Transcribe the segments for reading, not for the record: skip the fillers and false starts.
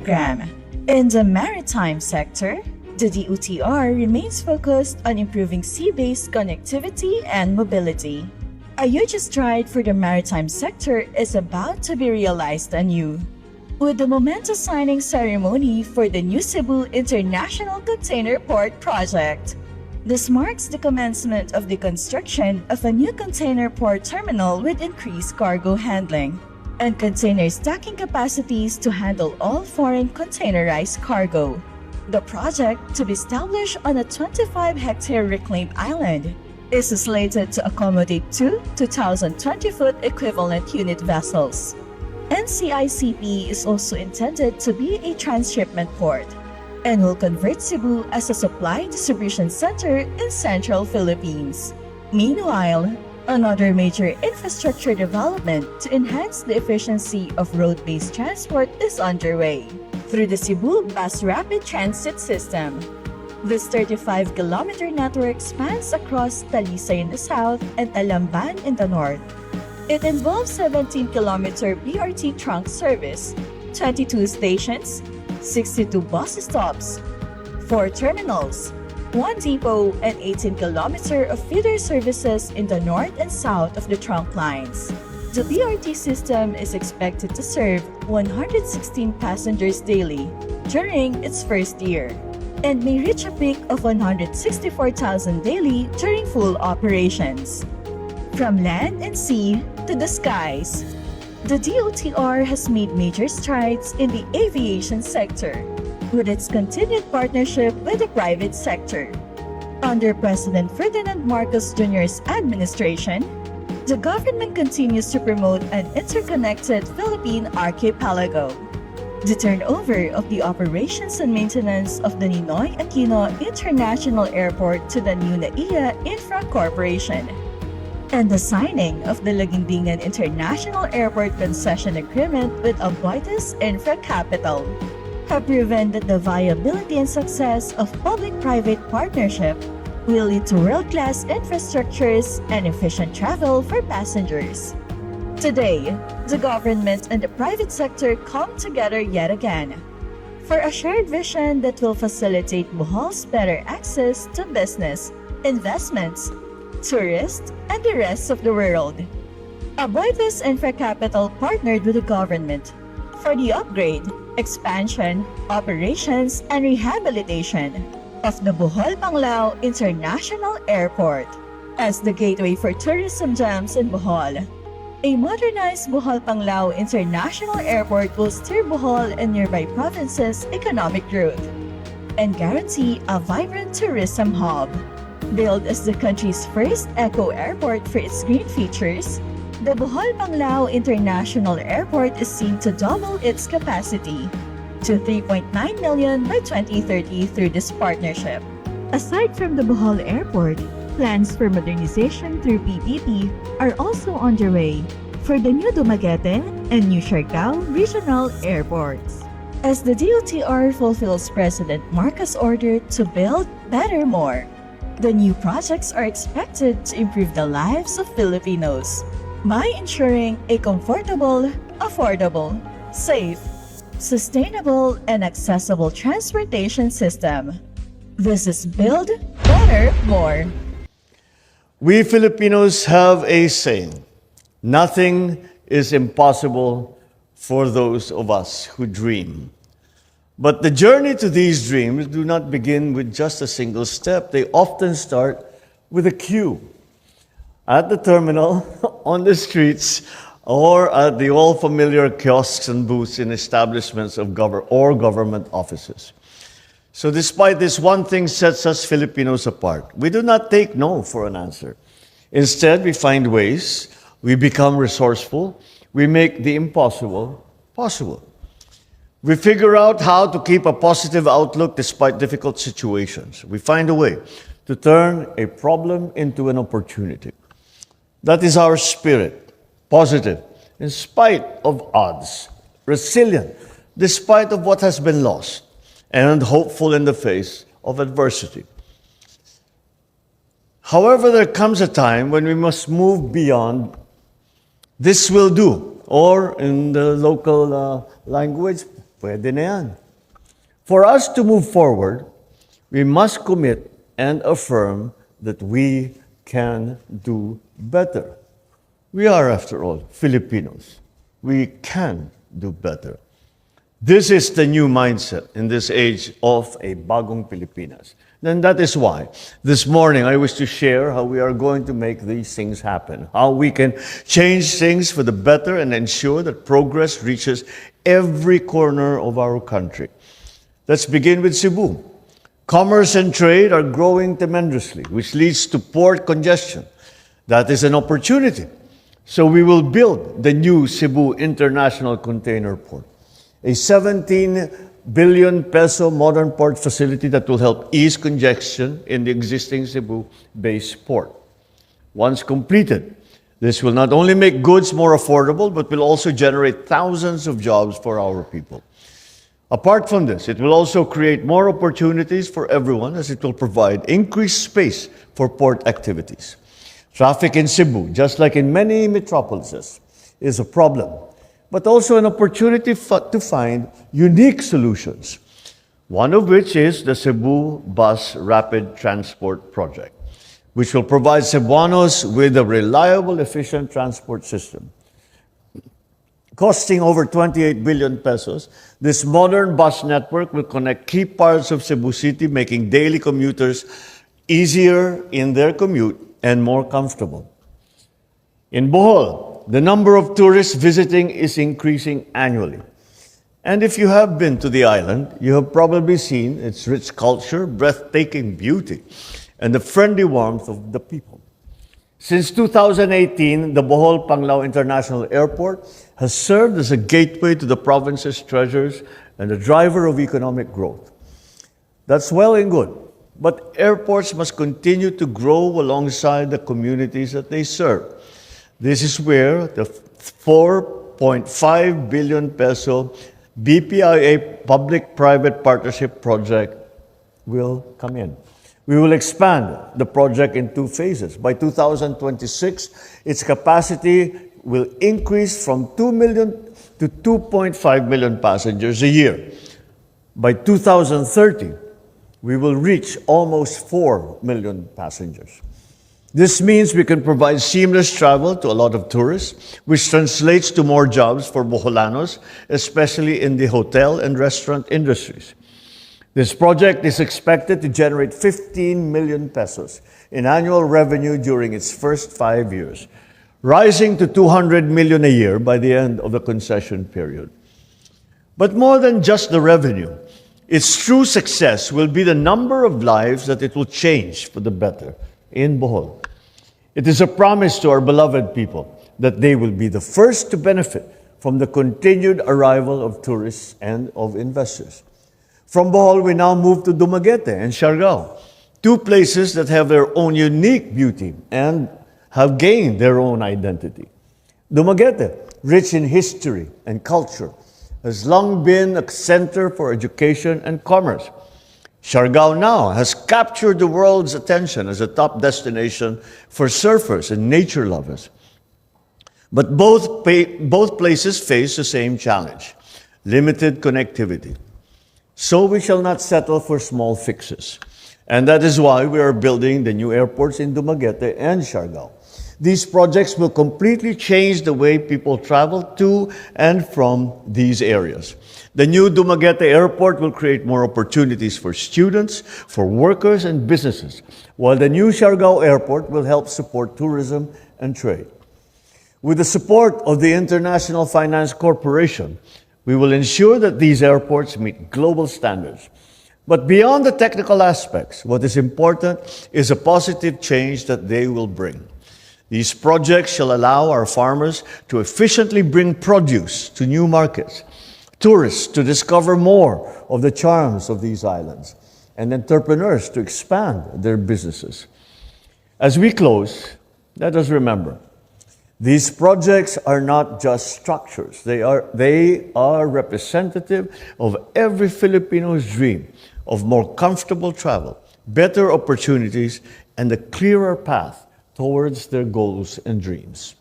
program. In the maritime sector, the DOTR remains focused on improving sea-based connectivity and mobility. A huge stride for the maritime sector is about to be realized anew, with the momentous signing ceremony for the new Cebu International Container Port project. This marks the commencement of the construction of a new container port terminal with increased cargo handling and container stacking capacities to handle all foreign containerized cargo. The project, to be established on a 25-hectare reclaimed island, is slated to accommodate two 2,020-foot equivalent unit vessels. NCICP is also intended to be a transshipment port and will convert Cebu as a supply distribution center in central Philippines. Meanwhile, another major infrastructure development to enhance the efficiency of road-based transport is underway through the Cebu Bus Rapid Transit System. This 35-kilometer network spans across Talisay in the south and Alamban in the north. It involves 17-kilometer BRT trunk service, 22 stations, 62 bus stops, 4 terminals, 1 depot, and 18-kilometer of feeder services in the north and south of the trunk lines. The BRT system is expected to serve 116 passengers daily during its first year and may reach a peak of 164,000 daily during full operations. From land and sea to the skies, the DOTR has made major strides in the aviation sector with its continued partnership with the private sector. Under President Ferdinand Marcos Jr.'s administration, the government continues to promote an interconnected Philippine archipelago. The turnover of the operations and maintenance of the Ninoy Aquino International Airport to the new NAIA Infra Corporation and the signing of the Laguindingan International Airport Concession Agreement with Aboitiz Infra Capital have proven that the viability and success of public-private partnership will lead to world-class infrastructures and efficient travel for passengers. Today, the government and the private sector come together yet again for a shared vision that will facilitate Bohol's better access to business, investments, tourists, and the rest of the world. Aboitiz Infra Capital partnered with the government for the upgrade, expansion, operations, and rehabilitation of the Bohol-Panglao International Airport as the gateway for tourism jams in Bohol. A modernized Bohol-Panglao International Airport will steer Bohol and nearby provinces' economic growth and guarantee a vibrant tourism hub. Billed as the country's first eco-airport for its green features, the Bohol-Panglao International Airport is seen to double its capacity to 3.9 million by 2030 through this partnership. Aside from the Bohol Airport, plans for modernization through PBBM are also underway for the new Dumaguete and new Siargao regional airports. As the DOTR fulfills President Marcos' order to build better more, the new projects are expected to improve the lives of Filipinos by ensuring a comfortable, affordable, safe, sustainable, and accessible transportation system. This is Build Better More. We Filipinos have a saying, nothing is impossible for those of us who dream. But the journey to these dreams do not begin with just a single step. They often start with a queue. At the terminal, on the streets, or at the all-familiar kiosks and booths in establishments of government offices. So despite this, one thing sets us Filipinos apart. We do not take no for an answer. Instead, we find ways, we become resourceful, we make the impossible possible. We figure out how to keep a positive outlook despite difficult situations. We find a way to turn a problem into an opportunity. That is our spirit, positive, in spite of odds, resilient, despite of what has been lost, and hopeful in the face of adversity. However, there comes a time when we must move beyond this will do, or in the local language, pwede na yan. For us to move forward, we must commit and affirm that we can do better. We are, after all, Filipinos. We can do better. This is the new mindset in this age of a Bagong Pilipinas. And that is why this morning I wish to share how we are going to make these things happen, how we can change things for the better and ensure that progress reaches every corner of our country. Let's begin with Cebu. Commerce and trade are growing tremendously, which leads to port congestion. That is an opportunity. So we will build the new Cebu International Container Port, a 17 billion peso modern port facility that will help ease congestion in the existing Cebu-based port. Once completed, this will not only make goods more affordable, but will also generate thousands of jobs for our people. Apart from this, it will also create more opportunities for everyone as it will provide increased space for port activities. Traffic in Cebu, just like in many metropolises, is a problem, but also an opportunity to find unique solutions, one of which is the Cebu Bus Rapid Transport Project, which will provide Cebuanos with a reliable, efficient transport system. Costing over 28 billion pesos, this modern bus network will connect key parts of Cebu City, making daily commuters easier in their commute and more comfortable. In Bohol, the number of tourists visiting is increasing annually. And if you have been to the island, you have probably seen its rich culture, breathtaking beauty, and the friendly warmth of the people. Since 2018, the Bohol Panglao International Airport has served as a gateway to the province's treasures and a driver of economic growth. That's well and good, but airports must continue to grow alongside the communities that they serve. This is where the 4.5 billion peso BPIA Public-Private Partnership Project will come in. We will expand the project in two phases. By 2026, its capacity will increase from 2 million to 2.5 million passengers a year. By 2030, we will reach almost 4 million passengers. This means we can provide seamless travel to a lot of tourists, which translates to more jobs for Boholanos, especially in the hotel and restaurant industries. This project is expected to generate 15 million pesos in annual revenue during its first 5 years, rising to 200 million a year by the end of the concession period. But more than just the revenue, its true success will be the number of lives that it will change for the better in Bohol. It is a promise to our beloved people that they will be the first to benefit from the continued arrival of tourists and of investors. From Bohol, we now move to Dumaguete and Siargao, two places that have their own unique beauty and have gained their own identity. Dumaguete, rich in history and culture, has long been a center for education and commerce. Siargao now has captured the world's attention as a top destination for surfers and nature lovers. But both places face the same challenge: limited connectivity. So we shall not settle for small fixes. And that is why we are building the new airports in Dumaguete and Siargao. These projects will completely change the way people travel to and from these areas. The new Dumaguete Airport will create more opportunities for students, for workers, and businesses, while the new Siargao Airport will help support tourism and trade. With the support of the International Finance Corporation, we will ensure that these airports meet global standards. But beyond the technical aspects, what is important is a positive change that they will bring. These projects shall allow our farmers to efficiently bring produce to new markets, tourists to discover more of the charms of these islands, and entrepreneurs to expand their businesses. As we close, let us remember, these projects are not just structures. They are representative of every Filipino's dream of more comfortable travel, better opportunities, and a clearer path towards their goals and dreams.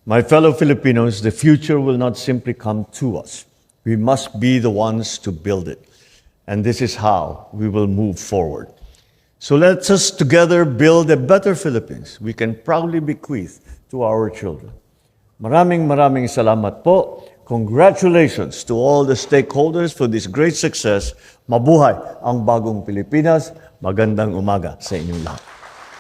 My fellow Filipinos, the future will not simply come to us. We must be the ones to build it. And this is how we will move forward. So let us together build a better Philippines we can proudly bequeath to our children. Maraming salamat po. Congratulations to all the stakeholders for this great success. Mabuhay ang bagong Pilipinas. Magandang umaga sa inyong lahat.